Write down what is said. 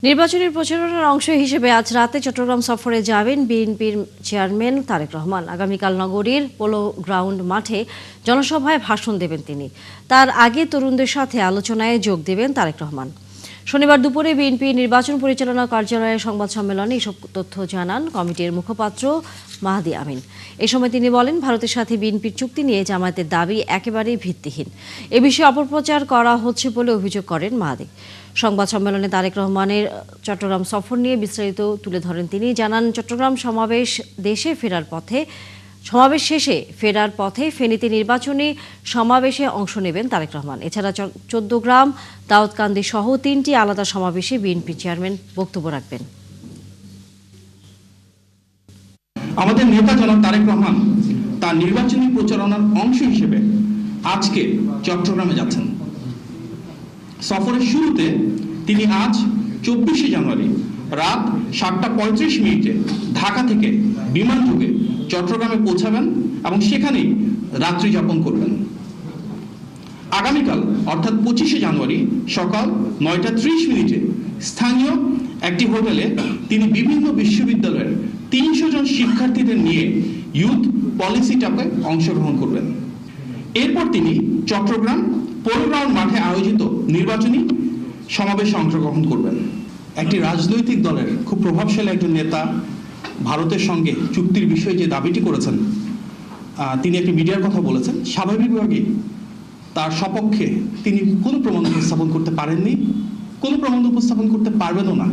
নির্বাচনী প্রচারণার অংশ হিসেবে আজ রাতে চট্টগ্রাম সফরে যাবেন বিএনপির চেয়ারম্যান তারেক রহমান। আগামীকাল নগরীর পোলো গ্রাউন্ড মাঠে জনসভায় ভাষণ দেবেন তিনি। তার আগে তরুণদের সাথে আলোচনায় যোগ দেবেন তারেক রহমান। শনিবার দুপুরে বিএনপি নির্বাচন পরিচালনা কার্যালয়ের সংবাদ সম্মেলনে এসব তথ্য জানান কমিটির মুখপাত্র মাহদি আমিন। এ সময় তিনি বলেন, ভারতের সাথে বিএনপির চুক্তি নিয়ে জামায়াতের দাবি একেবারেই ভিত্তিহীন। এ বিষয়ে অপপ্রচার করা হচ্ছে বলে অভিযোগ করেন মাহদি। সংবাদ সম্মেলনে তারেক রহমানের চট্টগ্রাম সফর নিয়ে বিস্তারিত তুলে ধরেন তিনি। জানান, চট্টগ্রাম সমাবেশ শেষে ফেরার পথে ফেনীতে নির্বাচনী সমাবেশে অংশ নেবেন তারেক রহমান। এছাড়া 14 গ্রাম, দাউদকান্দি সহ 3টি আলাদা সমাবেশে বিএনপি চেয়ারম্যান বক্তব্য রাখবেন। আমাদের নেতা জনাব তারেক রহমান তার নির্বাচনী প্রচারণার অংশ হিসেবে আজকে চট্টগ্রামে যাচ্ছেন। সফরের শুরুতে তিনি আজ 24শে জানুয়ারি রাত 7:35 ঢাকা থেকে বিমানযোগে চট্টগ্রামে পৌঁছাবেন এবং সেখানেই রাত্রি যাপন করবেন। আগামীকাল অর্থাৎ 25শে জানুয়ারি সকাল 9:30 স্থানীয় একটি হোটেলে তিনি বিভিন্ন বিশ্ববিদ্যালয়ের 300 জন শিক্ষার্থীদের নিয়ে ইউথ পলিসি টকে অংশগ্রহণ করবেন। এরপর তিনি চট্টগ্রাম পোলো গ্রাউন্ড মাঠে আয়োজিত নির্বাচনী সমাবেশে অংশগ্রহণ করবেন। একটি রাজনৈতিক দলের খুব প্রভাবশালী একজন নেতা ভারতের সঙ্গে চুক্তির বিষয়ে যে দাবিটি করেছেন, তিনি একটি মিডিয়ার কথা বলেছেন। স্বাভাবিকভাবেই তার সপক্ষে তিনি কোনো প্রমাণ উপস্থাপন করতে পারেননি, কোনো প্রমাণ উপস্থাপন করতে পারবেনও না।